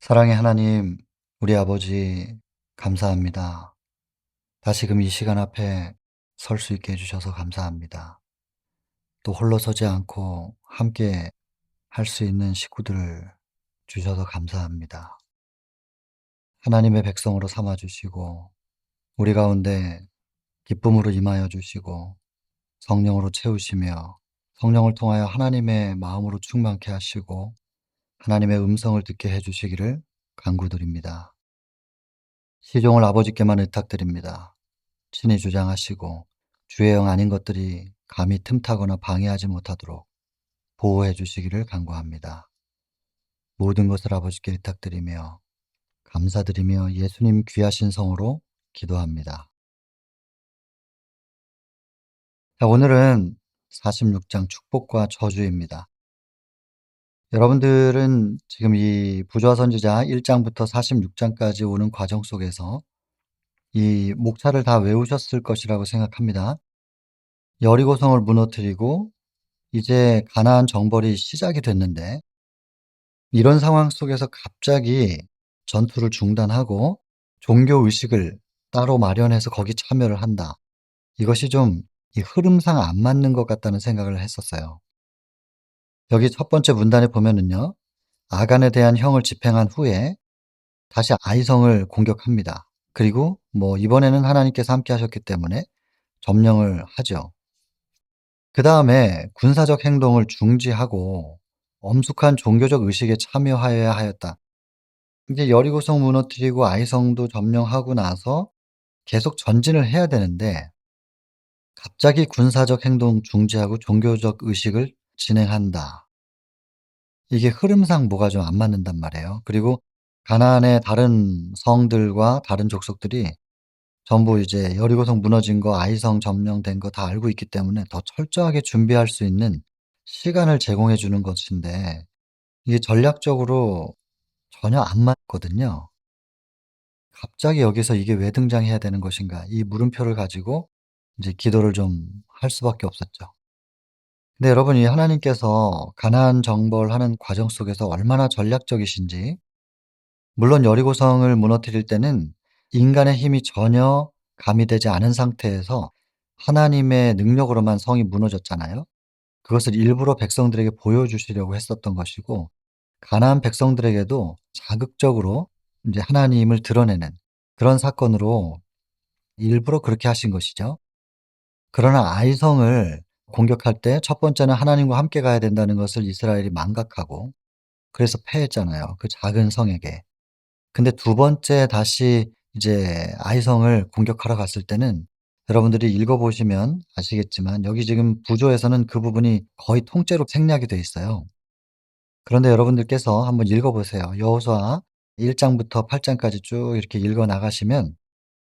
사랑의 하나님, 우리 아버지, 감사합니다. 다시금 이 시간 앞에 설 수 있게 해주셔서 감사합니다. 또 홀로 서지 않고 함께 할 수 있는 식구들을 주셔서 감사합니다. 하나님의 백성으로 삼아주시고, 우리 가운데 기쁨으로 임하여 주시고, 성령으로 채우시며, 성령을 통하여 하나님의 마음으로 충만케 하시고, 하나님의 음성을 듣게 해주시기를 간구드립니다. 시종을 아버지께만 의탁드립니다. 친히 주장하시고 주의 영 아닌 것들이 감히 틈타거나 방해하지 못하도록 보호해 주시기를 간구합니다. 모든 것을 아버지께 의탁드리며 감사드리며 예수님 귀하신 성으로 기도합니다. 자, 오늘은 46장 축복과 저주입니다. 여러분들은 지금 이 부조화 선지자 1장부터 46장까지 오는 과정 속에서 이 목차를 다 외우셨을 것이라고 생각합니다. 여리고성을 무너뜨리고 이제 가나안 정벌이 시작이 됐는데, 이런 상황 속에서 갑자기 전투를 중단하고 종교 의식을 따로 마련해서 거기 참여를 한다. 이것이 좀 이 흐름상 안 맞는 것 같다는 생각을 했었어요. 여기 첫 번째 문단에 보면은요. 아간에 대한 형을 집행한 후에 다시 아이성을 공격합니다. 그리고 이번에는 하나님께서 함께 하셨기 때문에 점령을 하죠. 그다음에 군사적 행동을 중지하고 엄숙한 종교적 의식에 참여하여야 하였다. 이제 여리고성 무너뜨리고 아이성도 점령하고 나서 계속 전진을 해야 되는데, 갑자기 군사적 행동 중지하고 종교적 의식을 진행한다. 이게 흐름상 뭐가 좀 안 맞는단 말이에요. 그리고 가나안의 다른 성들과 다른 족속들이 전부 이제 여리고성 무너진 거, 아이성 점령된 거 다 알고 있기 때문에 더 철저하게 준비할 수 있는 시간을 제공해 주는 것인데, 이게 전략적으로 전혀 안 맞거든요. 갑자기 여기서 이게 왜 등장해야 되는 것인가, 이 물음표를 가지고 이제 기도를 좀 할 수밖에 없었죠. 근데 여러분, 이 하나님께서 가나안 정벌하는 과정 속에서 얼마나 전략적이신지, 물론 여리고성을 무너뜨릴 때는 인간의 힘이 전혀 가미되지 않은 상태에서 하나님의 능력으로만 성이 무너졌잖아요. 그것을 일부러 백성들에게 보여주시려고 했었던 것이고, 가나안 백성들에게도 자극적으로 이제 하나님을 드러내는 그런 사건으로 일부러 그렇게 하신 것이죠. 그러나 아이성을 공격할 때 첫 번째는 하나님과 함께 가야 된다는 것을 이스라엘이 망각하고, 그래서 패했잖아요, 그 작은 성에게. 근데 두 번째 다시 이제 아이성을 공격하러 갔을 때는, 여러분들이 읽어 보시면 아시겠지만 여기 지금 부조에서는 그 부분이 거의 통째로 생략이 돼 있어요. 그런데 여러분들께서 한번 읽어 보세요. 여호수아 1 장부터 8 장까지 쭉 이렇게 읽어 나가시면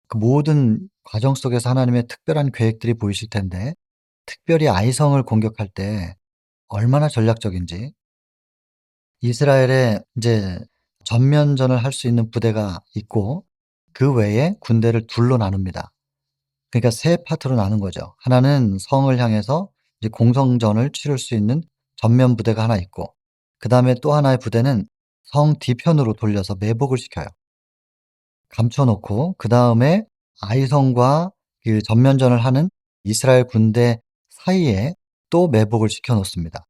그 모든 과정 속에서 하나님의 특별한 계획들이 보이실 텐데, 특별히 아이성을 공격할 때 얼마나 전략적인지, 이스라엘에 이제 전면전을 할 수 있는 부대가 있고 그 외에 군대를 둘로 나눕니다. 그러니까 세 파트로 나눈 거죠. 하나는 성을 향해서 이제 공성전을 치를 수 있는 전면 부대가 하나 있고, 그다음에 또 하나의 부대는 성 뒤편으로 돌려서 매복을 시켜요. 감춰 놓고 그다음에 아이성과 그 전면전을 하는 이스라엘 군대 사이에 또 매복을 시켜 놓습니다.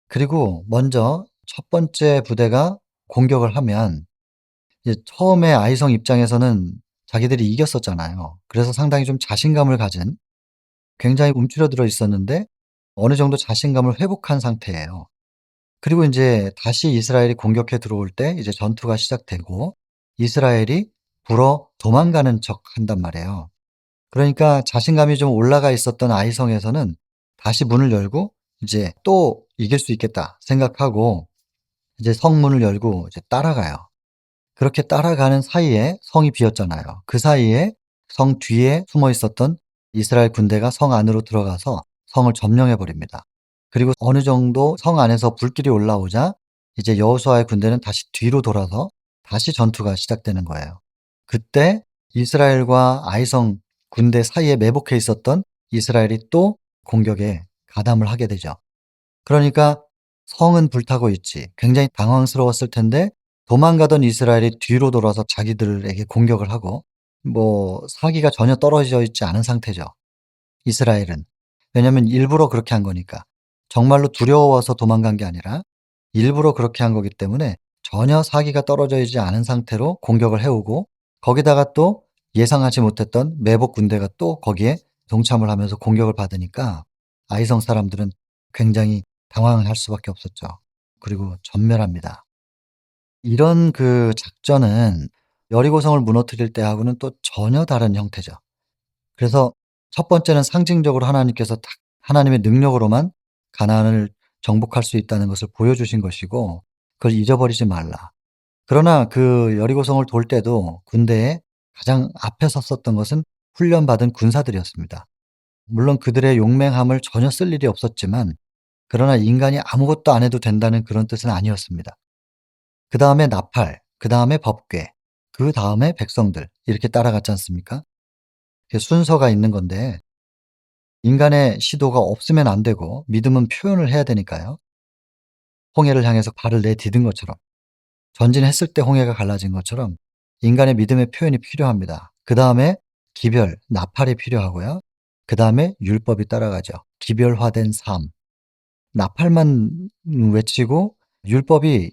그리고 먼저 첫 번째 부대가 공격을 하면, 이제 처음에 아이성 입장에서는 자기들이 이겼었잖아요. 그래서 상당히 좀 자신감을 가진, 굉장히 움츠러들어 있었는데 어느 정도 자신감을 회복한 상태예요. 그리고 인제 다시 이스라엘이 공격해 들어올 때 이제 전투가 시작되고 이스라엘이 불어 도망가는 척한단 말이에요. 그러니까 자신감이 좀 올라가 있었던 아이성에서는 다시 문을 열고 이제 '또 이길 수 있겠다.' 생각하고 이제 성문을 열고 이제 따라가요. 그렇게 따라가는 사이에 성이 비었잖아요. 그 사이에 성 뒤에 숨어 있었던 이스라엘 군대가 성 안으로 들어가서 성을 점령해 버립니다. 그리고 어느 정도 성 안에서 불길이 올라오자 이제 여호수아의 군대는 다시 뒤로 돌아서 다시 전투가 시작되는 거예요. 그때 이스라엘과 아이성 군대 사이에 매복해 있었던 이스라엘이 또 공격에 가담을 하게 되죠. 그러니까 성은 불타고 있지. 굉장히 당황스러웠을 텐데 도망가던 이스라엘이 뒤로 돌아서 자기들에게 공격을 하고 사기가 전혀 떨어져 있지 않은 상태죠, 이스라엘은. 왜냐하면 일부러 그렇게 한 거니까. 정말로 두려워서 도망간 게 아니라 일부러 그렇게 한 거기 때문에 전혀 사기가 떨어져 있지 않은 상태로 공격을 해 오고, 거기다가 또 예상하지 못했던 매복 군대가 또 거기에 동참을 하면서 공격을 받으니까 아이성 사람들은 굉장히 당황을 할 수밖에 없었죠. 그리고 전멸합니다. 이런 그 작전은 여리고성을 무너뜨릴 때하고는 또 전혀 다른 형태죠. 그래서 첫 번째는 상징적으로 하나님께서 딱 하나님의 능력으로만 가나안을 정복할 수 있다는 것을 보여주신 것이고, 그걸 잊어버리지 말라. 그러나 그 여리고성을 돌 때도 군대에 가장 앞에 섰었던 것은 훈련받은 군사들이었습니다. 물론 그들의 용맹함을 전혀 쓸 일이 없었지만, 그러나 인간이 아무것도 안 해도 된다는 그런 뜻은 아니었습니다. 그다음에 나팔, 그다음에 법궤, 그다음에 백성들, 이렇게 따라갔지 않습니까? 그 순서가 있는 건데, 인간의 시도가 없으면 안 되고 믿음은 표현을 해야 되니까요. 홍해를 향해서 발을 내디딘 것처럼, 전진했을 때 홍해가 갈라진 것처럼 인간의 믿음의 표현이 필요합니다. 그다음에 기별, 나팔이 필요하고요. 그다음에 율법이 따라가죠. 기별화된 삶. 나팔만 외치고 율법이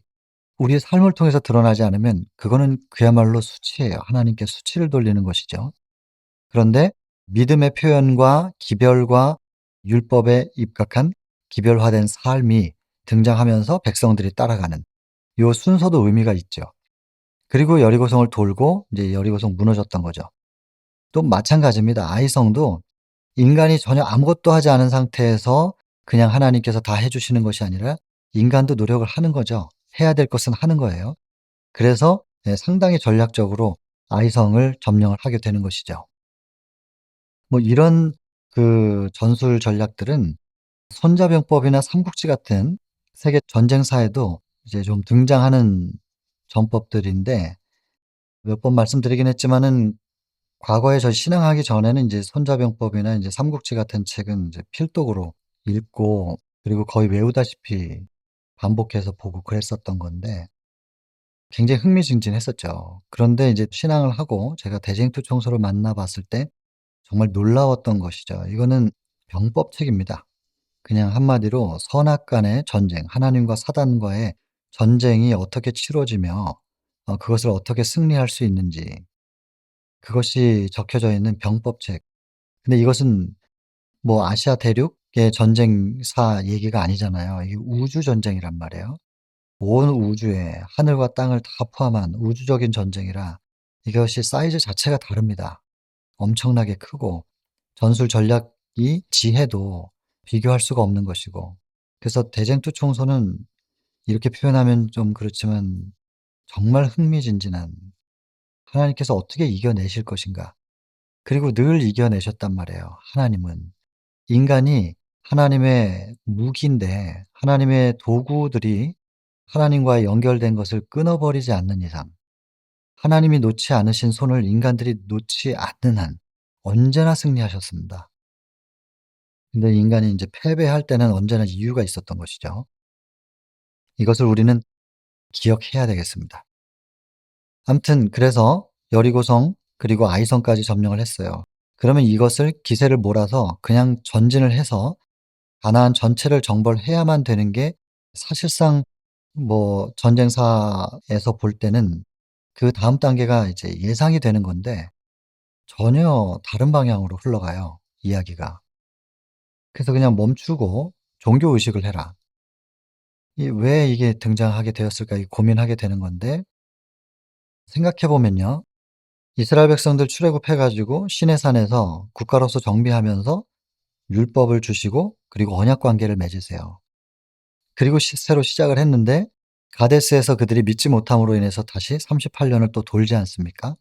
우리의 삶을 통해서 드러나지 않으면 그거는 그야말로 수치예요. 하나님께 수치를 돌리는 것이죠. 그런데 믿음의 표현과 기별과 율법에 입각한 기별화된 삶이 등장하면서 백성들이 따라가는 요 순서도 의미가 있죠. 그리고 여리고성을 돌고 이제 여리고성 무너졌던 거죠. 또 마찬가지입니다. 아이성도 인간이 전혀 아무것도 하지 않은 상태에서 그냥 하나님께서 다 해 주시는 것이 아니라 인간도 노력을 하는 거죠. 해야 될 것은 하는 거예요. 그래서 상당히 전략적으로 아이성을 점령을 하게 되는 것이죠. 이런 그 전술 전략들은 손자병법이나 삼국지 같은 세계 전쟁사에도 이제 좀 등장하는 전법들인데, 몇 번 말씀드리긴 했지만은 과거에 저 신앙하기 전에는 이제 손자병법이나 이제 삼국지 같은 책은 이제 필독으로 읽고 그리고 거의 외우다시피 반복해서 보고 그랬었던 건데 굉장히 흥미진진했었죠. 그런데 이제 신앙을 하고 제가 대쟁투 총소를 만나 봤을 때 정말 놀라웠던 것이죠. 이거는 병법책입니다. 그냥 한마디로 선악간의 전쟁, 하나님과 사단과의 전쟁이 어떻게 치러지며 그것을 어떻게 승리할 수 있는지, 그것이 적혀져 있는 병법책. 근데 이것은 아시아 대륙의 전쟁사 얘기가 아니잖아요. 이게 우주 전쟁이란 말이에요. 온 우주에 하늘과 땅을 다 포함한 우주적인 전쟁이라 이것이 사이즈 자체가 다릅니다. 엄청나게 크고 전술 전략이 지혜도 비교할 수가 없는 것이고, 그래서 대쟁투 총소는 이렇게 표현하면 좀 그렇지만 정말 흥미진진한, 하나님께서 어떻게 이겨내실 것인가. 그리고 늘 이겨내셨단 말이에요. 하나님은. 인간이 하나님의 무기인데 하나님의 도구들이 하나님과 연결된 것을 끊어버리지 않는 이상, 하나님이 놓지 않으신 손을 인간들이 놓지 않는 한 언제나 승리하셨습니다. 근데 인간이 인제 패배할 때는 언제나 이유가 있었던 것이죠. 이것을 우리는 기억해야 되겠습니다. 아무튼 그래서 여리고성 그리고 아이성까지 점령을 했어요. 그러면 이것을 기세를 몰아서 그냥 전진을 해서 가나안 전체를 정벌해야만 되는 게 사실상 전쟁사에서 볼 때는 그다음 단계가 이제 예상이 되는 건데 전혀 다른 방향으로 흘러가요, 이야기가. 그래서 그냥 멈추고 종교 의식을 해라. 이 '왜 이게 등장하게 되었을까?' 이 고민하게 되는 건데, 생각해 보면요. 이스라엘 백성들 출애굽해 가지고 시내산에서 국가로서 정비하면서 율법을 주시고 그리고 언약 관계를 맺으세요. 그리고 새로 시작을 했는데 가데스에서 그들이 믿지 못함으로 인해서 다시 38 년을 또 돌지 않습니까?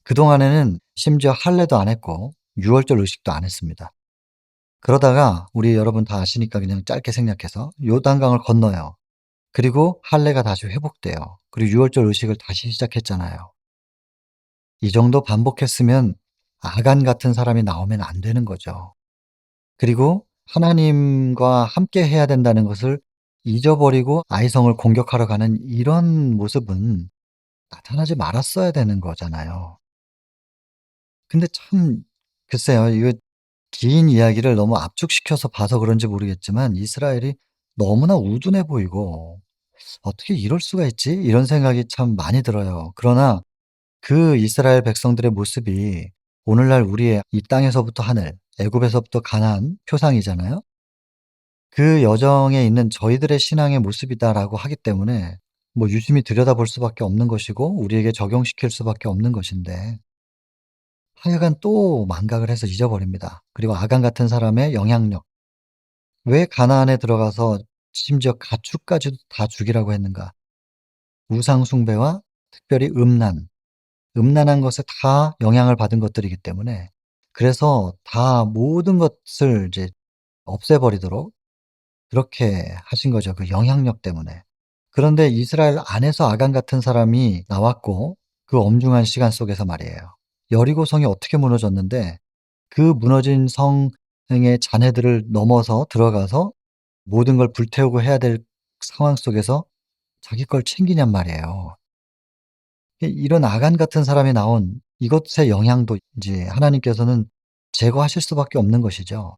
그동안에는 심지어 할례도 안 했고 유월절 의식도 안 했습니다. 그러다가 우리 여러분 다 아시니까 그냥 짧게 생략해서 요단강을 건너요. 그리고 할례가 다시 회복돼요. 그리고 유월절 의식을 다시 시작했잖아요. 이 정도 반복했으면 아간 같은 사람이 나오면 안 되는 거죠. 그리고 하나님과 함께 해야 된다는 것을 잊어버리고 아이성을 공격하러 가는 이런 모습은 나타나지 말았어야 되는 거잖아요. 근데 참 글쎄요. 이거 긴 이야기를 너무 압축시켜서 봐서 그런지 모르겠지만 이스라엘이 너무나 우둔해 보이고 '어떻게 이럴 수가 있지?' 이런 생각이 참 많이 들어요. 그러나 그 이스라엘 백성들의 모습이 오늘날 우리의 이 땅에서부터 하늘, 애굽에서부터 가나안 표상이잖아요. 그 여정에 있는 저희들의 신앙의 모습이다라고 하기 때문에 뭐 유심히 들여다볼 수밖에 없는 것이고 우리에게 적용시킬 수밖에 없는 것인데 하여간 또 망각을 해서 잊어버립니다. 그리고 아간 같은 사람의 영향력. 왜 가나안에 들어가서 심지어 가축까지도 다 죽이라고 했는가? 우상 숭배와 특별히 음란한 것에 다 영향을 받은 것들이기 때문에 그래서 다 모든 것을 이제 없애버리도록 그렇게 하신 거죠, 그 영향력 때문에. 그런데 이스라엘 안에서 아간 같은 사람이 나왔고 그 엄중한 시간 속에서 말이에요. 여리고성이 어떻게 무너졌는데 그 무너진 성의 잔해들을 넘어서 들어가서 모든 걸 불태우고 해야 될 상황 속에서 자기 걸 챙기냔 말이에요. 이런 아간 같은 사람이 나온 이것의 영향도 인제 하나님께서는 제거하실 수밖에 없는 것이죠.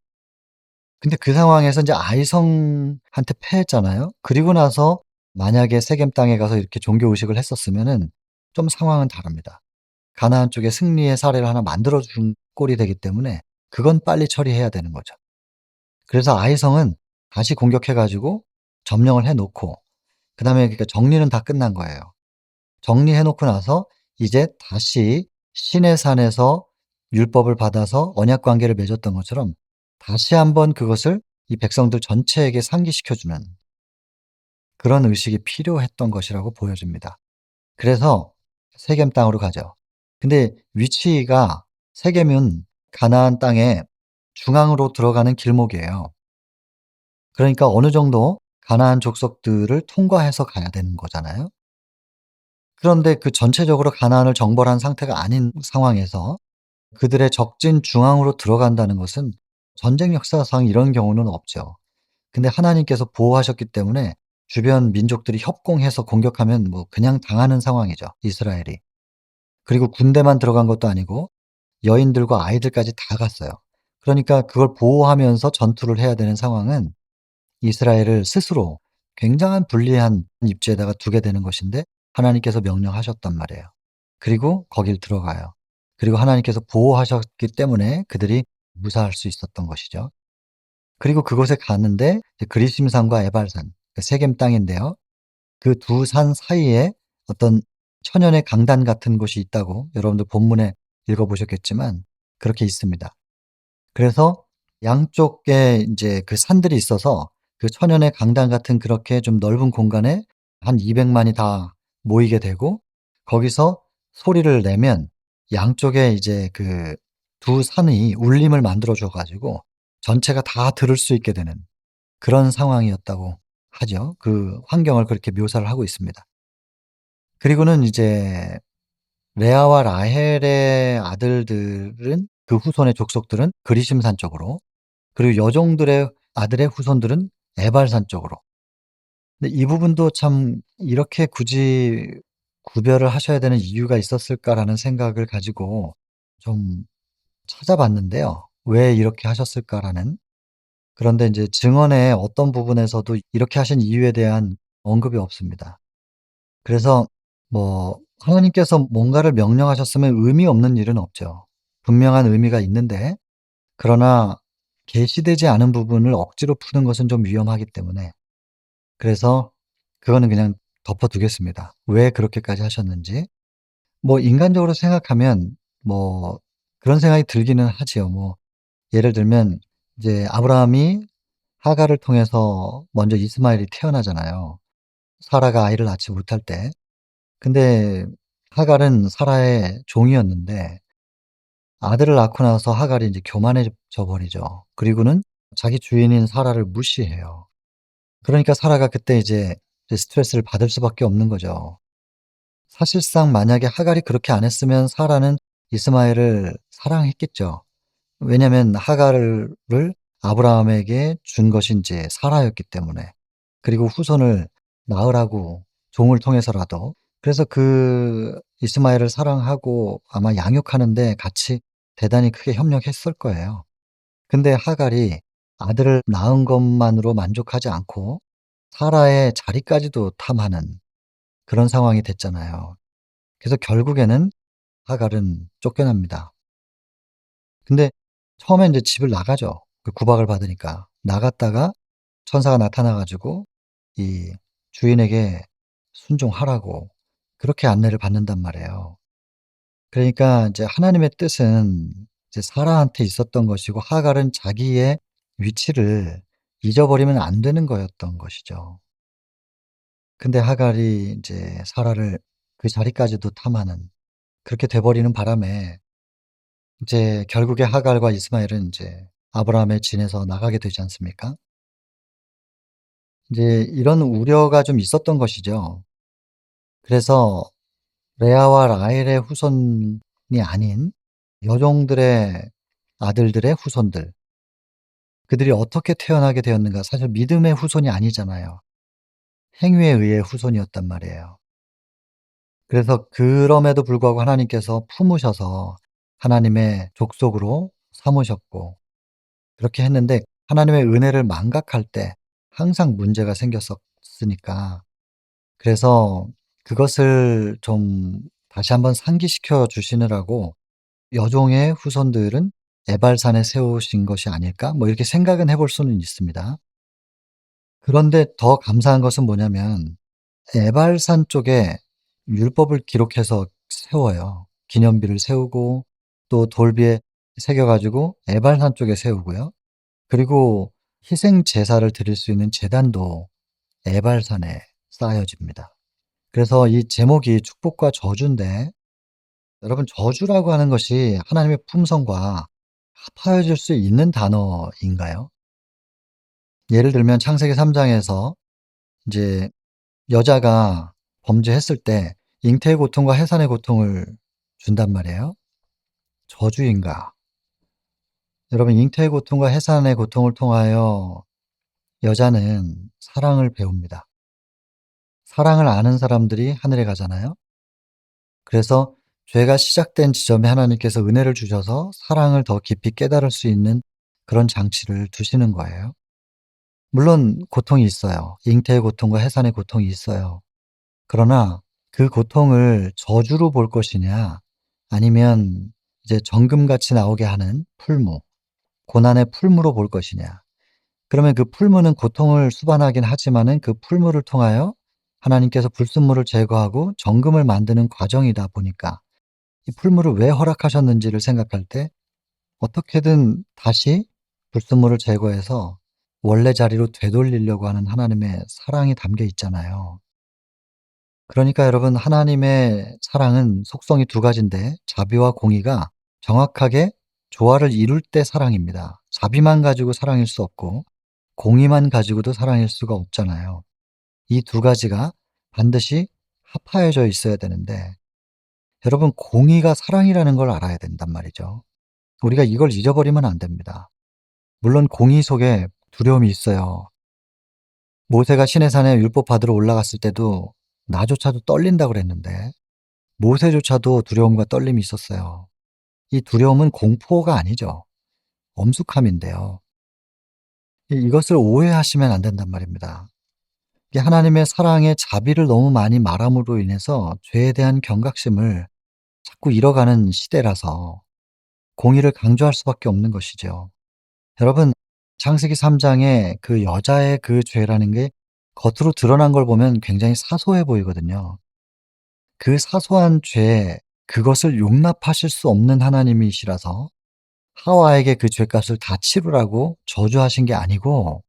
근데 그 상황에서 인제 아이성한테 패했잖아요. 그리고 나서 만약에 세겜 땅에 가서 이렇게 종교 의식을 했었으면은 좀 상황은 다릅니다. 가나안 쪽에 승리의 사례를 하나 만들어 준 꼴이 되기 때문에 그건 빨리 처리해야 되는 거죠. 그래서 아이성은 다시 공격해 가지고 점령을 해 놓고 그다음에 그러니까 정리는 다 끝난 거예요. 정리해 놓고 나서 이제 다시 시내산에서 율법을 받아서 언약 관계를 맺었던 것처럼 다시 한번 그것을 이 백성들 전체에게 상기시켜 주는 그런 의식이 필요했던 것이라고 보여집니다. 그래서 세겜 땅으로 가죠. 근데 위치가 세겜은 가나안 땅의 중앙으로 들어가는 길목이에요. 그러니까 어느 정도 가나안 족속들을 통과해서 가야 되는 거잖아요. 그런데 그 전체적으로 가나안을 정벌한 상태가 아닌 상황에서 그들의 적진 중앙으로 들어간다는 것은 전쟁 역사상 이런 경우는 없죠. 근데 하나님께서 보호하셨기 때문에 주변 민족들이 협공해서 공격하면 뭐 그냥 당하는 상황이죠, 이스라엘이. 그리고 군대만 들어간 것도 아니고 여인들과 아이들까지 다 갔어요. 그러니까 그걸 보호하면서 전투를 해야 되는 상황은 이스라엘을 스스로 굉장한 불리한 입지에다가 두게 되는 것인데 하나님께서 명령하셨단 말이에요. 그리고 거길 들어가요. 그리고 하나님께서 보호하셨기 때문에 그들이 무사할 수 있었던 것이죠. 그리고 그곳에 가는데 이제 그리심산과 에발산, 그 세겜 땅인데요. 그 두 산 사이에 어떤 천연의 강단 같은 곳이 있다고 여러분들 본문에 읽어 보셨겠지만 그렇게 있습니다. 그래서 양쪽에 인제 그 산들이 있어서 그 천연의 강당 같은 그렇게 좀 넓은 공간에 한 200 만이 다 모이게 되고 거기서 소리를 내면 양쪽에 이제 그 두 산이 울림을 만들어 줘 가지고 전체가 다 들을 수 있게 되는 그런 상황이었다고 하죠. 그 환경을 그렇게 묘사를 하고 있습니다. 그리고는 이제 레아와 라헬의 아들들은 그 후손의 족속들은 그리심산 쪽으로 그리고 여종들의 아들의 후손들은 에발산 쪽으로. 근데 이 부분도 참 '이렇게 굳이 구별을 하셔야 되는 이유가 있었을까?'라는 생각을 가지고 좀 찾아봤는데요. '왜 이렇게 하셨을까?'라는. 그런데 인제 증언의 어떤 부분에서도 이렇게 하신 이유에 대한 언급이 없습니다. 그래서 뭐 하나님께서 뭔가를 명령하셨으면 의미 없는 일은 없죠. 분명한 의미가 있는데 그러나 계시되지 않은 부분을 억지로 푸는 것은 좀 위험하기 때문에 그래서 그거는 그냥 덮어 두겠습니다. 왜 그렇게까지 하셨는지. 뭐 인간적으로 생각하면 뭐 그런 생각이 들기는 하지요. 뭐 예를 들면 이제 아브라함이 하갈을 통해서 먼저 이스마엘이 태어나잖아요. 사라가 아이를 낳지 못할 때. 근데 하갈은 사라의 종이었는데 아들을 낳고 나서 하갈이 이제 교만해져 버리죠. 그리고는 자기 주인인 사라를 무시해요. 그러니까 사라가 그때 이제 스트레스를 받을 수밖에 없는 거죠. 사실상 만약에 하갈이 그렇게 안 했으면 사라는 이스마엘을 사랑했겠죠. 왜냐하면 하갈을 아브라함에게 준 것이 인제 사라였기 때문에. 그리고 후손을 낳으라고 종을 통해서라도. 그래서 그 이스마엘을 사랑하고 아마 양육하는 데 같이 대단히 크게 협력했을 거예요. 근데 하갈이 아들을 낳은 것만으로 만족하지 않고 사라의 자리까지도 탐하는 그런 상황이 됐잖아요. 그래서 결국에는 하갈은 쫓겨납니다. 근데 처음에 인제 집을 나가죠. 그 구박을 받으니까. 나갔다가 천사가 나타나 가지고 이 주인에게 순종하라고 그렇게 안내를 받는단 말이에요. 그러니까 이제 하나님의 뜻은 이제 사라한테 있었던 것이고 하갈은 자기의 위치를 잊어버리면 안 되는 거였던 것이죠. 근데 하갈이 인제 사라를 그 자리까지도 탐하는 그렇게 돼 버리는 바람에 이제 결국에 하갈과 이스마엘은 인제 아브라함의 진에서 나가게 되지 않습니까? 인제 이런 우려가 좀 있었던 것이죠. 그래서 레아와 라헬의 후손이 아닌 여종들의 아들들의 후손들, 그들이 어떻게 태어나게 되었는가, 사실 믿음의 후손이 아니잖아요. 행위에 의해 후손이었단 말이에요. 그래서 그럼에도 불구하고 하나님께서 품으셔서 하나님의 족속으로 삼으셨고 그렇게 했는데 하나님의 은혜를 망각할 때 항상 문제가 생겼었으니까, 그래서 그것을 좀 다시 한번 상기시켜 주시느라고 '여종의 후손들은 에발산에 세우신 것이 아닐까?' 뭐 이렇게 생각은 해볼 수는 있습니다. 그런데 더 감사한 것은 뭐냐면 에발산 쪽에 율법을 기록해서 세워요. 기념비를 세우고 또 돌비에 새겨 가지고 에발산 쪽에 세우고요. 그리고 희생 제사를 드릴 수 있는 제단도 에발산에 쌓여집니다. 그래서 이 제목이 축복과 저주인데, 여러분 저주라고 하는 것이 하나님의 품성과 합하여질 수 있는 단어인가요? 예를 들면 창세기 3 장에서 인제 여자가 범죄했을 때 잉태의 고통과 해산의 고통을 준단 말이에요. 저주인가? 여러분 잉태의 고통과 해산의 고통을 통하여 여자는 사랑을 배웁니다. 사랑을 아는 사람들이 하늘에 가잖아요. 그래서 죄가 시작된 지점에 하나님께서 은혜를 주셔서 사랑을 더 깊이 깨달을 수 있는 그런 장치를 두시는 거예요. 물론 고통이 있어요. 잉태의 고통과 해산의 고통이 있어요. 그러나 그 고통을 저주로 볼 것이냐 아니면 이제 정금같이 나오게 하는 풀무, 고난의 풀무로 볼 것이냐. 그러면 그 풀무는 고통을 수반하긴 하지만은 그 풀무를 통하여 하나님께서 불순물을 제거하고 정금을 만드는 과정이다 보니까 이 풀무를 왜 허락하셨는지를 생각할 때 어떻게든 다시 불순물을 제거해서 원래 자리로 되돌리려고 하는 하나님의 사랑이 담겨 있잖아요. 그러니까 여러분 하나님의 사랑은 속성이 두 가지인데 자비와 공의가 정확하게 조화를 이룰 때 사랑입니다. 자비만 가지고 사랑일 수 없고 공의만 가지고도 사랑일 수가 없잖아요. 이 두 가지가 반드시 합하여져 있어야 되는데 여러분 공의가 사랑이라는 걸 알아야 된단 말이죠. 우리가 이걸 잊어버리면 안 됩니다. 물론 공의 속에 두려움이 있어요. 모세가 시내산에 율법 받으러 올라갔을 때도 나조차도 떨린다고 그랬는데 모세조차도 두려움과 떨림이 있었어요. 이 두려움은 공포가 아니죠. 엄숙함인데요. 이것을 오해하시면 안 된단 말입니다. 이게 하나님의 사랑의 자비를 너무 많이 말함으로 인해서 죄에 대한 경각심을 자꾸 잃어가는 시대라서 공의를 강조할 수밖에 없는 것이죠. 여러분 창세기 3 장에 그 여자의 그 죄라는 게 겉으로 드러난 걸 보면 굉장히 사소해 보이거든요. 그 사소한 죄, 그것을 용납하실 수 없는 하나님이시라서 하와에게 그 죄값을 다 치르라고 저주하신 게 아니고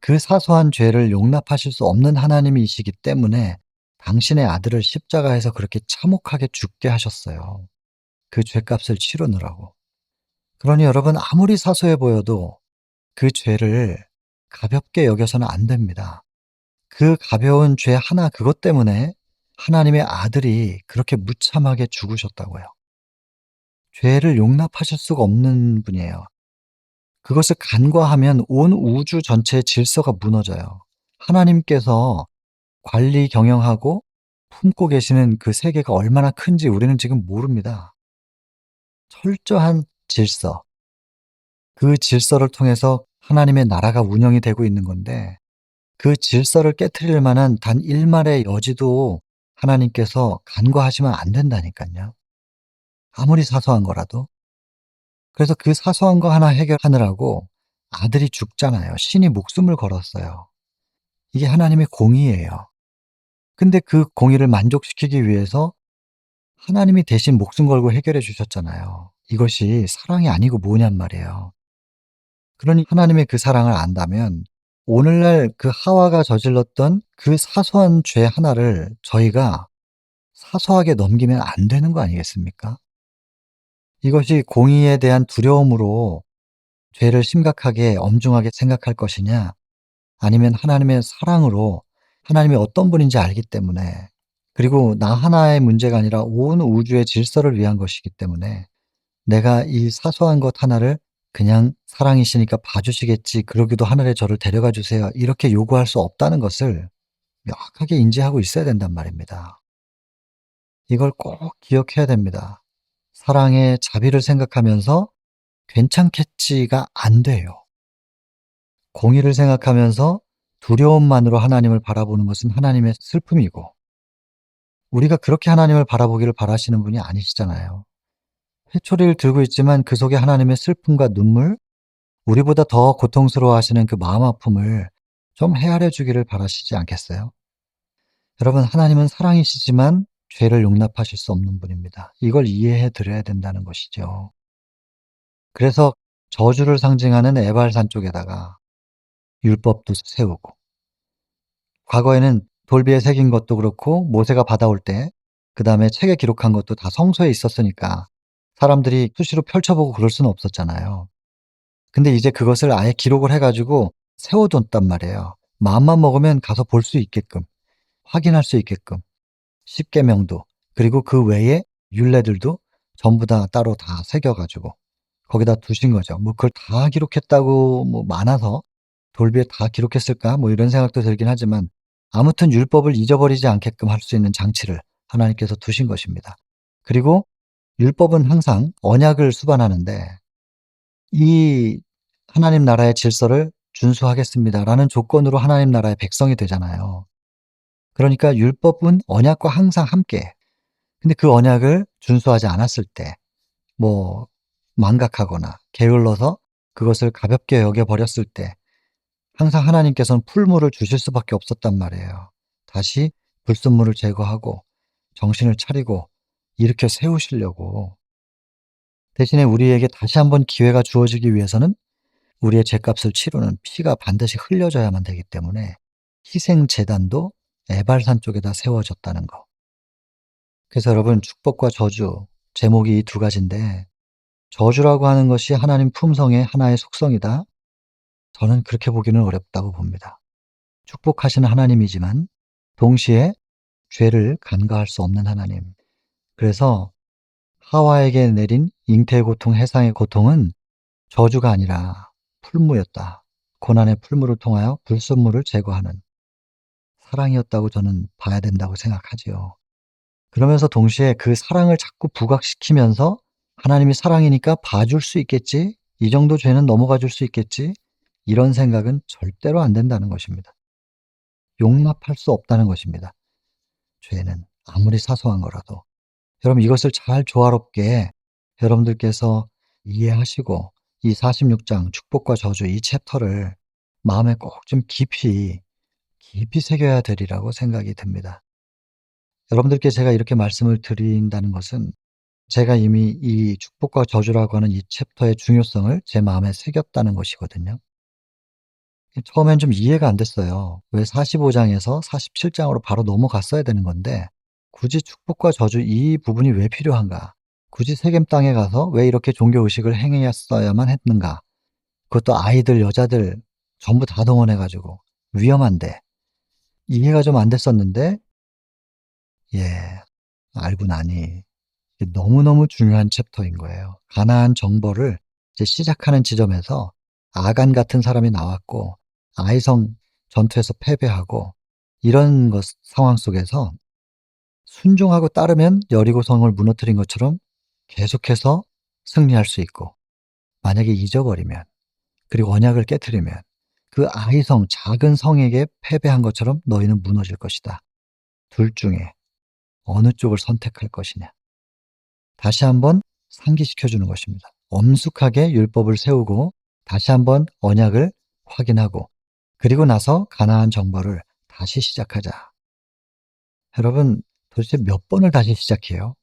그 사소한 죄를 용납하실 수 없는 하나님이시기 때문에 당신의 아들을 십자가에서 그렇게 참혹하게 죽게 하셨어요. 그 죄값을 치르느라고. 그러니 여러분 아무리 사소해 보여도 그 죄를 가볍게 여겨서는 안 됩니다. 그 가벼운 죄 하나 그것 때문에 하나님의 아들이 그렇게 무참하게 죽으셨다고요. 죄를 용납하실 수가 없는 분이에요. 그것을 간과하면 온 우주 전체의 질서가 무너져요. 하나님께서 관리 경영하고 품고 계시는 그 세계가 얼마나 큰지 우리는 지금 모릅니다. 철저한 질서, 그 질서를 통해서 하나님의 나라가 운영이 되고 있는 건데 그 질서를 깨트릴 만한 단 일말의 여지도 하나님께서 간과하시면 안 된다니깐요. 아무리 사소한 거라도. 그래서 그 사소한 거 하나 해결하느라고 아들이 죽잖아요. 신이 목숨을 걸었어요. 이게 하나님의 공의예요. 근데 그 공의를 만족시키기 위해서 하나님이 대신 목숨 걸고 해결해 주셨잖아요. 이것이 사랑이 아니고 뭐냔 말이에요. 그러니 하나님의 그 사랑을 안다면 오늘날 그 하와가 저질렀던 그 사소한 죄 하나를 저희가 사소하게 넘기면 안 되는 거 아니겠습니까? 이것이 공의에 대한 두려움으로 죄를 심각하게 엄중하게 생각할 것이냐 아니면 하나님의 사랑으로 하나님이 어떤 분인지 알기 때문에 그리고 나 하나의 문제가 아니라 온 우주의 질서를 위한 것이기 때문에 내가 이 사소한 것 하나를 그냥 사랑이시니까 봐주시겠지. 그러기도 하늘에 저를 데려가 주세요. 이렇게 요구할 수 없다는 것을 명확하게 인지하고 있어야 된단 말입니다. 이걸 꼭 기억해야 됩니다. 사랑의 자비를 생각하면서 괜찮겠지가 안 돼요. 공의를 생각하면서 두려움만으로 하나님을 바라보는 것은 하나님의 슬픔이고 우리가 그렇게 하나님을 바라보기를 바라시는 분이 아니시잖아요. 회초리를 들고 있지만 그 속에 하나님의 슬픔과 눈물, 우리보다 더 고통스러워하시는 그 마음 아픔을 좀 헤아려 주기를 바라시지 않겠어요? 여러분, 하나님은 사랑이시지만 죄를 용납하실 수 없는 분입니다. 이걸 이해해 드려야 된다는 것이죠. 그래서 저주를 상징하는 에발산 쪽에다가 율법도 세우고 과거에는 돌비에 새긴 것도 그렇고 모세가 받아올 때 그다음에 책에 기록한 것도 다 성소에 있었으니까 사람들이 수시로 펼쳐보고 그럴 수는 없었잖아요. 근데 이제 그것을 아예 기록을 해 가지고 세워뒀단 말이에요. 마음만 먹으면 가서 볼 수 있게끔, 확인할 수 있게끔. 십계명도 그리고 그 외에 율례들도 전부 다 따로 다 새겨 가지고 거기다 두신 거죠. 뭐 그걸 다 기록했다고 뭐 많아서 '돌비에 다 기록했을까?' 뭐 이런 생각도 들긴 하지만 아무튼 율법을 잊어버리지 않게끔 할 수 있는 장치를 하나님께서 두신 것입니다. 그리고 율법은 항상 언약을 수반하는데 이 하나님 나라의 질서를 준수하겠습니다라는 조건으로 하나님 나라의 백성이 되잖아요. 그러니까 율법은 언약과 항상 함께 근데 그 언약을 준수하지 않았을 때 뭐 망각하거나 게을러서 그것을 가볍게 여겨 버렸을 때 항상 하나님께서는 풀물을 주실 수밖에 없었단 말이에요. 다시 불순물을 제거하고 정신을 차리고 일으켜 세우시려고. 대신에 우리에게 다시 한번 기회가 주어지기 위해서는 우리의 죄값을 치르는 피가 반드시 흘려져야만 되기 때문에 희생 제단도 에발산 쪽에다 세워졌다는 거. 그래서 여러분 축복과 저주 제목이 이 두 가지인데 저주라고 하는 것이 하나님 품성의 하나의 속성이다. 저는 그렇게 보기는 어렵다고 봅니다. 축복하시는 하나님이지만 동시에 죄를 간과할 수 없는 하나님. 그래서 하와에게 내린 잉태의 고통, 해상의 고통은 저주가 아니라 풀무였다. 고난의 풀무를 통하여 불순물을 제거하는 사랑이었다고 저는 봐야 된다고 생각하지요. 그러면서 동시에 그 사랑을 자꾸 부각시키면서 하나님이 사랑이니까 봐줄 수 있겠지? 이 정도 죄는 넘어가 줄 수 있겠지? 이런 생각은 절대로 안 된다는 것입니다. 용납할 수 없다는 것입니다. 죄는 아무리 사소한 거라도. 여러분 이것을 잘 조화롭게 여러분들께서 이해하시고 이 46장 축복과 저주 이 챕터를 마음에 꼭 좀 깊이, 깊이 새겨야 되리라고 생각이 듭니다. 여러분들께 제가 이렇게 말씀을 드린다는 것은 제가 이미 이 축복과 저주라고 하는 이 챕터의 중요성을 제 마음에 새겼다는 것이거든요. 처음엔 좀 이해가 안 됐어요. 왜 45장에서 47장으로 바로 넘어갔어야 되는 건데 굳이 축복과 저주 이 부분이 왜 필요한가? 굳이 세겜 땅에 가서 왜 이렇게 종교 의식을 행했어야만 했는가? 그것도 아이들, 여자들 전부 다 동원해 가지고 위험한데 이해가 좀 안 됐었는데 예 알고 나니 너무너무 중요한 챕터인 거예요. 가나안 정벌을 이제 시작하는 지점에서 아간 같은 사람이 나왔고 아이성 전투에서 패배하고 이런 것 상황 속에서 순종하고 따르면 여리고성을 무너뜨린 것처럼 계속해서 승리할 수 있고, 만약에 잊어버리면, 그리고 언약을 깨뜨리면 그 아이성 작은 성에게 패배한 것처럼 너희는 무너질 것이다. 둘 중에 어느 쪽을 선택할 것이냐. 다시 한번 상기시켜 주는 것입니다. 엄숙하게 율법을 세우고 다시 한번 언약을 확인하고, 그리고 나서 가나안 정벌을 다시 시작하자. 여러분, 도대체 몇 번을 다시 시작해요?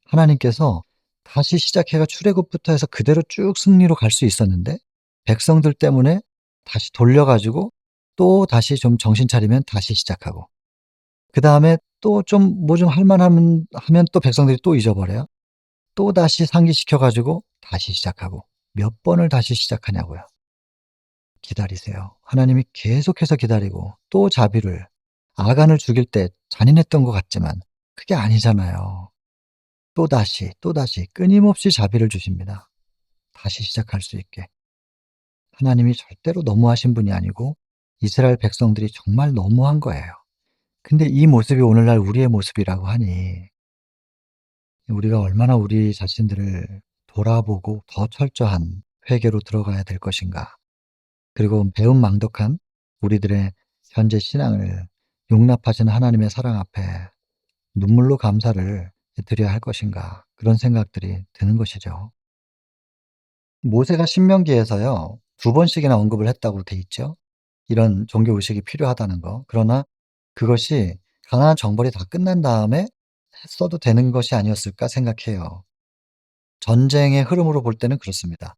하나님께서 다시 시작해가 출애굽부터 해서 그대로 쭉 승리로 갈 수 있었는데, 백성들 때문에 다시 돌려 가지고 또다시 좀 정신 차리면 다시 시작하고, 그다음에 또 좀 뭐 좀 할 만하면 하면 또 백성들이 또 잊어버려요. 또다시 상기시켜 가지고 다시 시작하고, 몇 번을 다시 시작하냐고요. 기다리세요. 하나님이 계속해서 기다리고 또 자비를, 아간을 죽일 때 잔인했던 것 같지만 그게 아니잖아요. 또다시, 또다시 끊임없이 자비를 주십니다. 다시 시작할 수 있게. 하나님이 절대로 너무하신 분이 아니고 이스라엘 백성들이 정말 너무한 거예요. 근데 이 모습이 오늘날 우리의 모습이라고 하니 우리가 얼마나 우리 자신들을 돌아보고 더 철저한 회개로 들어가야 될 것인가. 그리고 배은망덕한 우리들의 현재 신앙을 용납하시는 하나님의 사랑 앞에 눈물로 감사를 드려야 할 것인가. 그런 생각들이 드는 것이죠. 모세가 신명기에서요, 두 번씩이나 언급을 했다고 돼 있죠. 이런 종교 의식이 필요하다는 거. 그러나 그것이 가나안 정벌이 다 끝난 다음에 했어도 되는 것이 아니었을까 생각해요. 전쟁의 흐름으로 볼 때는 그렇습니다.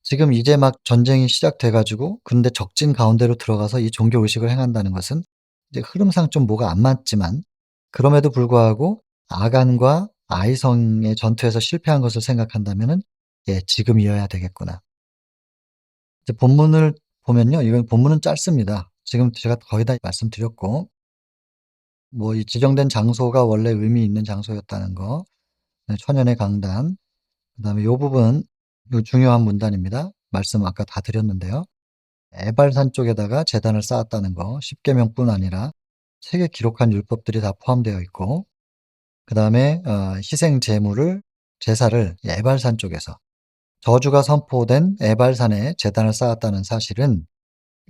지금 이제 막 전쟁이 시작돼 가지고 근데 적진 가운데로 들어가서 이 종교 의식을 행한다는 것은 이제 흐름상 좀 뭐가 안 맞지만, 그럼에도 불구하고 아간과 아이성의 전투에서 실패한 것을 생각한다면은 '예, 지금이어야 되겠구나.' 이제 본문을 보면요. 이건 본문은 짧습니다. 지금 제가 거의 다 말씀드렸고, 뭐 이 지정된 장소가 원래 의미 있는 장소였다는 거, 네, 천연의 강단, 그다음에 요 부분, 요 중요한 문단입니다. 말씀 아까 다 드렸는데요. 에발산 쪽에다가 제단을 쌓았다는 거, 십계명뿐 아니라 책에 기록한 율법들이 다 포함되어 있고, 그다음에 희생 제물을, 제사를 에발산 쪽에서, 저주가 선포된 에발산에 제단을 쌓았다는 사실은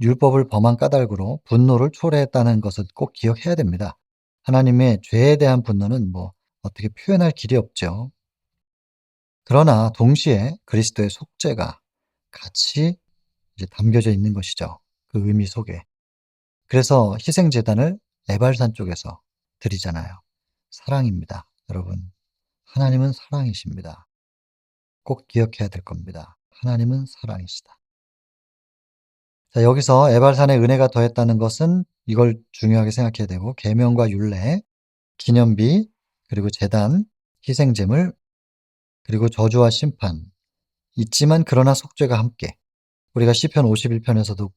율법을 범한 까닭으로 분노를 초래했다는 것을 꼭 기억해야 됩니다. 하나님의 죄에 대한 분노는 뭐 어떻게 표현할 길이 없죠. 그러나 동시에 그리스도의 속죄가 같이 이제 담겨져 있는 것이죠, 그 의미 속에. 그래서 희생 제단을 에발산 쪽에서 드리잖아요. 사랑입니다, 여러분. 하나님은 사랑이십니다. 꼭 기억해야 될 겁니다. 하나님은 사랑이시다. 자, 여기서 에발산에 은혜가 더했다는 것은 이걸 중요하게 생각해야 되고, 계명과 율례, 기념비, 그리고 제단, 희생제물, 그리고 저주와 심판 있지만 그러나 속죄가 함께. 우리가 시편 51편에서도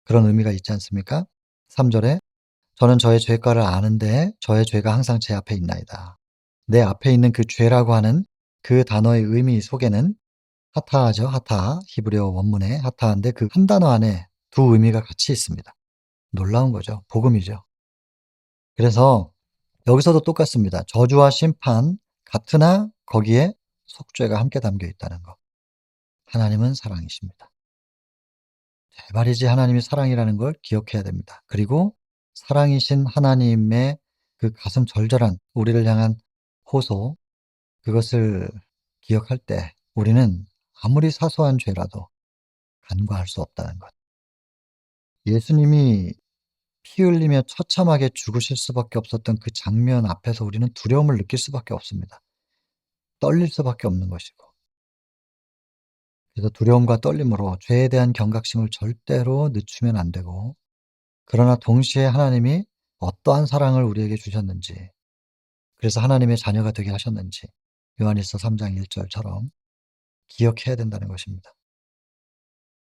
그런 의미가 있지 않습니까? 3 절에 "저는 저의 죄가를 아는데 저의 죄가 항상 제 앞에 있나이다." 내 앞에 있는 그 죄라고 하는 그 단어의 의미 속에는 하타하죠. 하타. 히브리어 원문에 하타인데 그 한 단어 안에 두 의미가 같이 있습니다. 놀라운 거죠. 복음이죠. 그래서 여기서도 똑같습니다. 저주와 심판 같으나 거기에 속죄가 함께 담겨 있다는 거. 하나님은 사랑이십니다. 제발이지 하나님이 사랑이라는 걸 기억해야 됩니다. 그리고 사랑이신 하나님의 그 가슴 절절한 우리를 향한 호소, 그것을 기억할 때 우리는 아무리 사소한 죄라도 간과할 수 없다는 것. 예수님이 피 흘리며 처참하게 죽으실 수밖에 없었던 그 장면 앞에서 우리는 두려움을 느낄 수밖에 없습니다. 떨릴 수밖에 없는 것이고. 그래서 두려움과 떨림으로 죄에 대한 경각심을 절대로 늦추면 안 되고, 그러나 동시에 하나님이 어떠한 사랑을 우리에게 주셨는지, 그래서 하나님의 자녀가 되게 하셨는지 요한일서 3장 1 절처럼 기억해야 된다는 것입니다.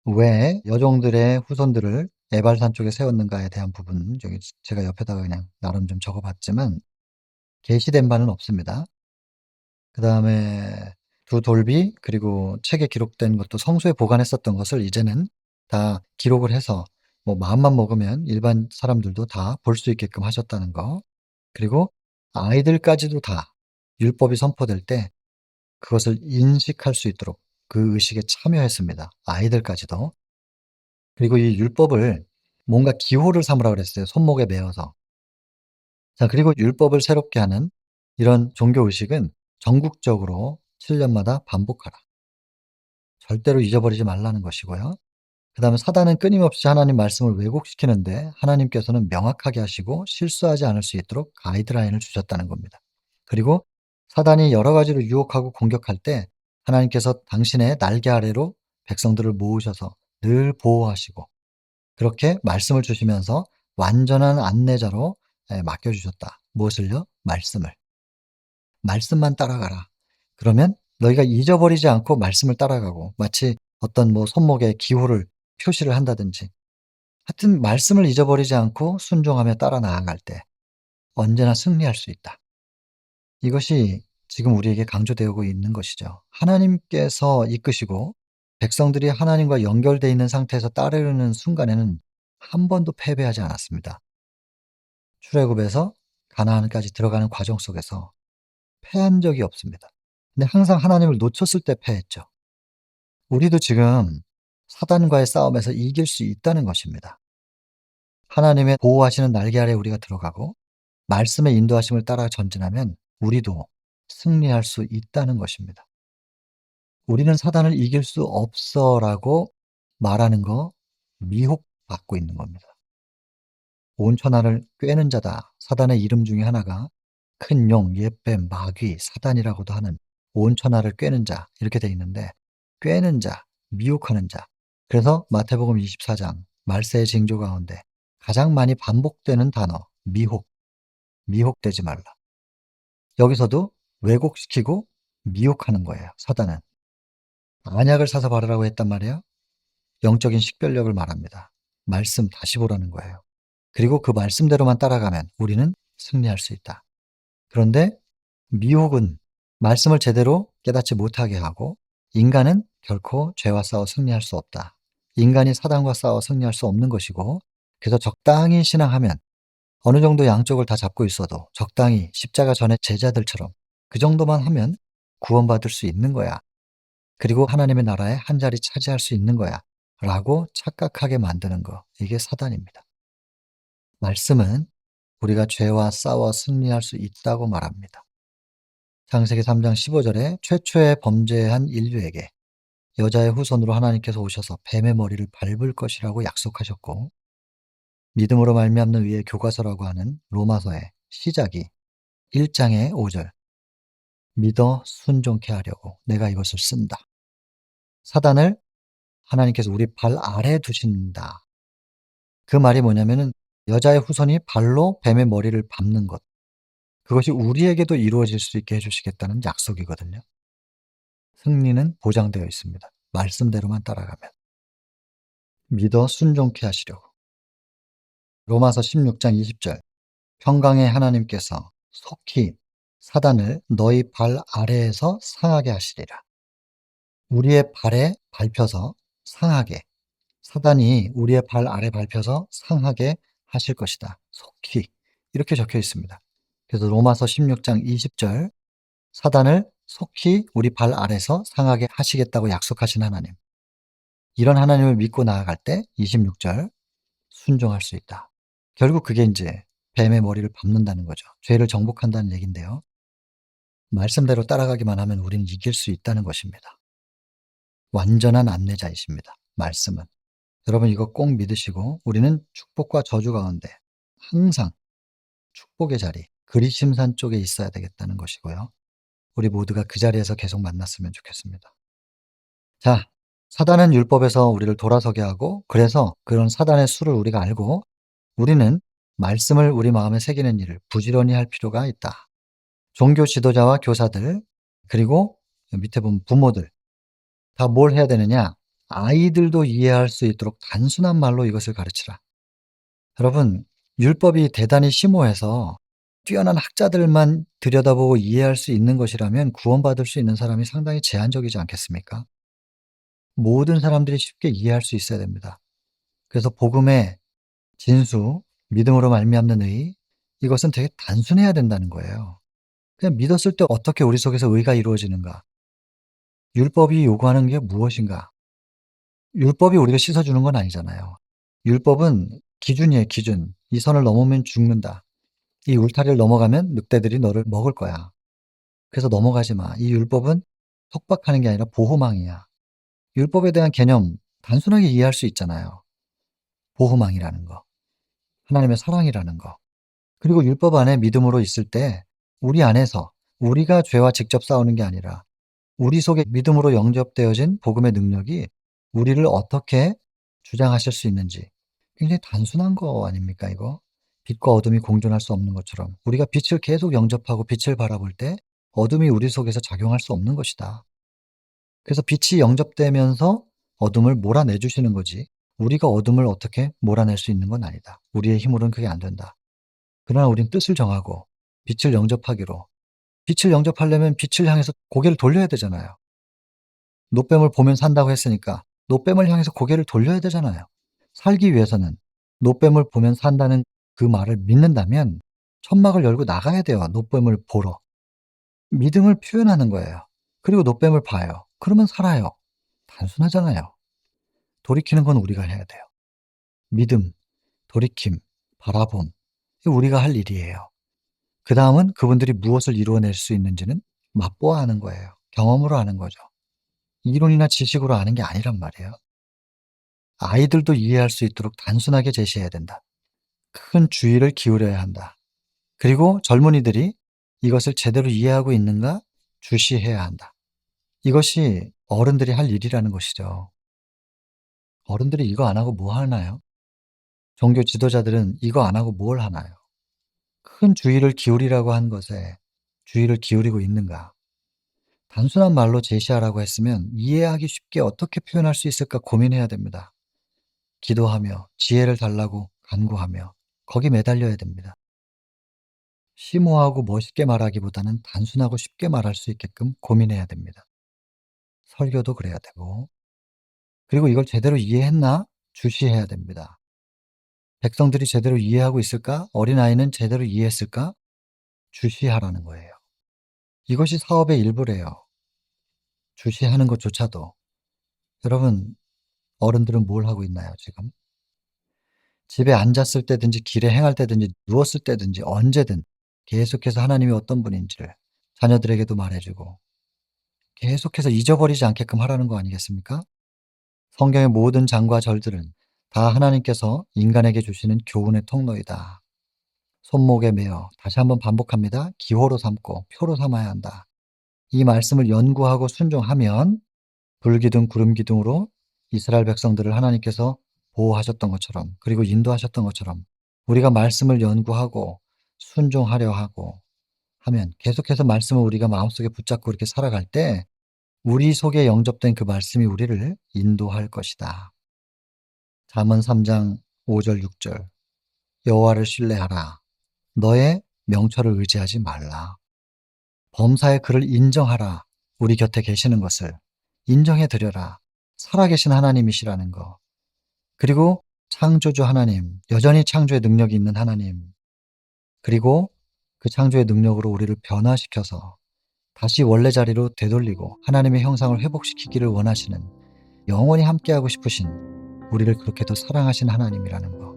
왜 여종들의 후손들을 에발산 쪽에 세웠는가에 대한 부분, 저기 제가 옆에다가 그냥 나름 좀 적어 봤지만 계시된 바는 없습니다. 그다음에 두 돌비, 그리고 책에 기록된 것도 성소에 보관했었던 것을 이제는 다 기록을 해서 뭐 마음만 먹으면 일반 사람들도 다 볼 수 있게끔 하셨다는 거. 그리고 아이들까지도 다 율법이 선포될 때 그것을 인식할 수 있도록 그 의식에 참여했습니다, 아이들까지도. 그리고 이 율법을 뭔가 기호를 삼으라 그랬어요, 손목에 매어서. 자, 그리고 율법을 새롭게 하는 이런 종교 의식은 전국적으로 7 년마다 반복하라. 절대로 잊어버리지 말라는 것이고요. 그다음에 사단은 끊임없이 하나님 말씀을 왜곡시키는데 하나님께서는 명확하게 하시고 실수하지 않을 수 있도록 가이드라인을 주셨다는 겁니다. 그리고 사단이 여러 가지로 유혹하고 공격할 때 하나님께서 당신의 날개 아래로 백성들을 모으셔서 늘 보호하시고 그렇게 말씀을 주시면서 완전한 안내자로 맡겨 주셨다. 무엇을요? 말씀을. 말씀만 따라가라. 그러면 너희가 잊어버리지 않고 말씀을 따라가고 마치 어떤 뭐 손목에 기호를 표시를 한다든지 하여튼 말씀을 잊어버리지 않고 순종하며 따라 나아갈 때 언제나 승리할 수 있다. 이것이 지금 우리에게 강조되고 있는 것이죠. 하나님께서 이끄시고 백성들이 하나님과 연결되어 있는 상태에서 따르는 순간에는 한 번도 패배하지 않았습니다. 출애굽에서 가나안까지 들어가는 과정 속에서 패한 적이 없습니다. 근데 항상 하나님을 놓쳤을 때 패했죠. 우리도 지금 사단과의 싸움에서 이길 수 있다는 것입니다. 하나님의 보호하시는 날개 아래 우리가 들어가고 말씀의 인도하심을 따라 전진하면 우리도 승리할 수 있다는 것입니다. 우리는 사단을 이길 수 없어라고 말하는 거 미혹받고 있는 겁니다. 온 천하를 꿰는 자다. 사단의 이름 중에 하나가 큰 용, 옛뱀, 마귀, 사단이라고도 하는 온 천하를 꿰는 자 이렇게 돼 있는데 꿰는 자, 미혹하는 자. 그래서 마태복음 24장 말세의 징조 가운데 가장 많이 반복되는 단어 미혹, 미혹되지 말라. 여기서도 왜곡시키고 미혹하는 거예요, 사단은. 안약을 사서 바르라고 했단 말이에요. 영적인 식별력을 말합니다. 말씀 다시 보라는 거예요. 그리고 그 말씀대로만 따라가면 우리는 승리할 수 있다. 그런데 미혹은 말씀을 제대로 깨닫지 못하게 하고 인간은 결코 죄와 싸워 승리할 수 없다. 인간이 사단과 싸워 승리할 수 없는 것이고 그래서 적당히 신앙하면 어느 정도 양쪽을 다 잡고 있어도 적당히 십자가 전의 제자들처럼 그 정도만 하면 구원받을 수 있는 거야. 그리고 하나님의 나라에 한 자리 차지할 수 있는 거야. 라고 착각하게 만드는 거. 이게 사단입니다. 말씀은 우리가 죄와 싸워 승리할 수 있다고 말합니다. 창세기 3장 15절에 최초의 범죄한 인류에게 여자의 후손으로 하나님께서 오셔서 뱀의 머리를 밟을 것이라고 약속하셨고 믿음으로 말미암는 의의 교과서라고 하는 로마서의 시작이 1장의 5절 믿어 순종케 하려고 내가 이것을 쓴다. 사단을 하나님께서 우리 발 아래 두신다. 그 말이 뭐냐면은 여자의 후손이 발로 뱀의 머리를 밟는 것. 그것이 우리에게도 이루어질 수 있게 해주시겠다는 약속이거든요. 승리는 보장되어 있습니다. 말씀대로만 따라가면. 믿어 순종케 하시려고. 로마서 16장 20절 평강의 하나님께서 속히 사단을 너희 발 아래에서 상하게 하시리라. 우리의 발에 밟혀서 상하게 사단이 우리의 발 아래 밟혀서 상하게 하실 것이다. 속히 이렇게 적혀 있습니다. 그래서 로마서 16장 20절 사단을 속히 우리 발 아래서 상하게 하시겠다고 약속하신 하나님. 이런 하나님을 믿고 나아갈 때 26절 순종할 수 있다. 결국 그게 이제 뱀의 머리를 밟는다는 거죠. 죄를 정복한다는 얘기인데요. 말씀대로 따라가기만 하면 우리는 이길 수 있다는 것입니다. 완전한 안내자이십니다. 말씀은. 여러분 이거 꼭 믿으시고 우리는 축복과 저주 가운데 항상 축복의 자리, 그리심산 쪽에 있어야 되겠다는 것이고요. 우리 모두가 그 자리에서 계속 만났으면 좋겠습니다. 자, 사단은 율법에서 우리를 돌아서게 하고 그래서 그런 사단의 수를 우리가 알고 우리는 말씀을 우리 마음에 새기는 일을 부지런히 할 필요가 있다. 종교 지도자와 교사들 그리고 밑에 보면 부모들 다 뭘 해야 되느냐? 아이들도 이해할 수 있도록 단순한 말로 이것을 가르치라. 여러분, 율법이 대단히 심오해서 뛰어난 학자들만 들여다보고 이해할 수 있는 것이라면 구원받을 수 있는 사람이 상당히 제한적이지 않겠습니까? 모든 사람들이 쉽게 이해할 수 있어야 됩니다. 그래서 복음의 진수, 믿음으로 말미암는 의, 이것은 되게 단순해야 된다는 거예요. 그냥 믿었을 때 어떻게 우리 속에서 의가 이루어지는가? 율법이 요구하는 게 무엇인가? 율법이 우리를 씻어주는 건 아니잖아요. 율법은 기준이에요, 기준. 이 선을 넘으면 죽는다. 이 울타리를 넘어가면 늑대들이 너를 먹을 거야. 그래서 넘어가지 마. 이 율법은 속박하는 게 아니라 보호망이야. 율법에 대한 개념 단순하게 이해할 수 있잖아요. 보호망이라는 거, 하나님의 사랑이라는 거. 그리고 율법 안에 믿음으로 있을 때 우리 안에서 우리가 죄와 직접 싸우는 게 아니라 우리 속에 믿음으로 영접되어진 복음의 능력이 우리를 어떻게 주장하실 수 있는지, 굉장히 단순한 거 아닙니까 이거? 빛과 어둠이 공존할 수 없는 것처럼 우리가 빛을 계속 영접하고 빛을 바라볼 때 어둠이 우리 속에서 작용할 수 없는 것이다. 그래서 빛이 영접되면서 어둠을 몰아내 주시는 거지, 우리가 어둠을 어떻게 몰아낼 수 있는 건 아니다. 우리의 힘으로는 그게 안 된다. 그러나 우린 뜻을 정하고 빛을 영접하기로, 빛을 영접하려면 빛을 향해서 고개를 돌려야 되잖아요. 노뱀을 보면 산다고 했으니까 노뱀을 향해서 고개를 돌려야 되잖아요. 살기 위해서는 노뱀을 보면 산다는 그 말을 믿는다면 천막을 열고 나가야 돼요, 노뱀을 보러. 믿음을 표현하는 거예요. 그리고 노뱀을 봐요. 그러면 살아요. 단순하잖아요. 돌이키는 건 우리가 해야 돼요. 믿음, 돌이킴, 바라봄, 이게 우리가 할 일이에요. 그다음은 그분들이 무엇을 이루어낼 수 있는지는 맛보아 하는 거예요. 경험으로 하는 거죠. 이론이나 지식으로 아는 게 아니란 말이에요. 아이들도 이해할 수 있도록 단순하게 제시해야 된다. 큰 주의를 기울여야 한다. 그리고 젊은이들이 이것을 제대로 이해하고 있는가 주시해야 한다. 이것이 어른들이 할 일이라는 것이죠. 어른들이 이거 안 하고 뭐 하나요? 종교 지도자들은 이거 안 하고 뭘 하나요? 큰 주의를 기울이라고 한 것에 주의를 기울이고 있는가? 단순한 말로 제시하라고 했으면 이해하기 쉽게 어떻게 표현할 수 있을까 고민해야 됩니다. 기도하며 지혜를 달라고 간구하며 거기 매달려야 됩니다. 심오하고 멋있게 말하기보다는 단순하고 쉽게 말할 수 있게끔 고민해야 됩니다. 설교도 그래야 되고, 그리고 이걸 제대로 이해했나 주시해야 됩니다. 백성들이 제대로 이해하고 있을까? 어린아이는 제대로 이해했을까? 주시하라는 거예요. 이것이 사업의 일부래요. 주시하는 것조차도. 여러분, 어른들은 뭘 하고 있나요, 지금? 집에 앉았을 때든지 길에 행할 때든지 누웠을 때든지 언제든 계속해서 하나님이 어떤 분인지를 자녀들에게도 말해주고 계속해서 잊어버리지 않게끔 하라는 거 아니겠습니까? 성경의 모든 장과 절들은 다 하나님께서 인간에게 주시는 교훈의 통로이다. 손목에 매어 다시 한번 반복합니다. 기호로 삼고 표로 삼아야 한다. 이 말씀을 연구하고 순종하면 불기둥 구름기둥으로 이스라엘 백성들을 하나님께서 보호하셨던 것처럼, 그리고 인도하셨던 것처럼 우리가 말씀을 연구하고 순종하려 하고 하면 계속해서 말씀을 우리가 마음속에 붙잡고 이렇게 살아갈 때 우리 속에 영접된 그 말씀이 우리를 인도할 것이다. 잠언 3장 5절 6절, 여호와를 신뢰하라. 너의 명철을 의지하지 말라. 범사의 그를 인정하라. 우리 곁에 계시는 것을 인정해 드려라. 살아계신 하나님이시라는 거. 그리고 창조주 하나님, 여전히 창조의 능력이 있는 하나님, 그리고 그 창조의 능력으로 우리를 변화시켜서 다시 원래 자리로 되돌리고 하나님의 형상을 회복시키기를 원하시는, 영원히 함께하고 싶으신, 우리를 그렇게 더 사랑하신 하나님이라는 거.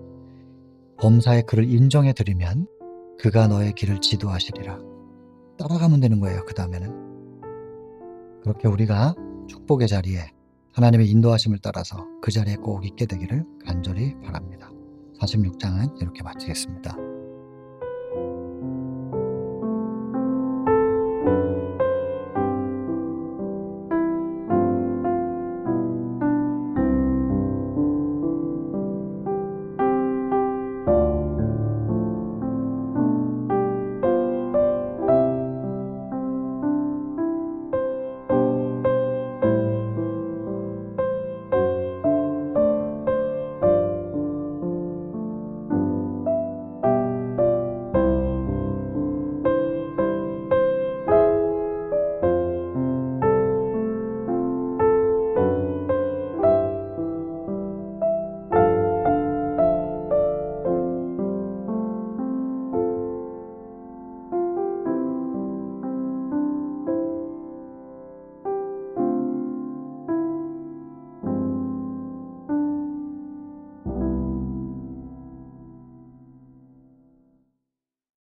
범사의 그를 인정해 드리면 그가 너의 길을 지도하시리라. 따라가면 되는 거예요. 그 다음에는 그렇게 우리가 축복의 자리에 하나님의 인도하심을 따라서 그 자리에 꼭 있게 되기를 간절히 바랍니다. 46장은 이렇게 마치겠습니다.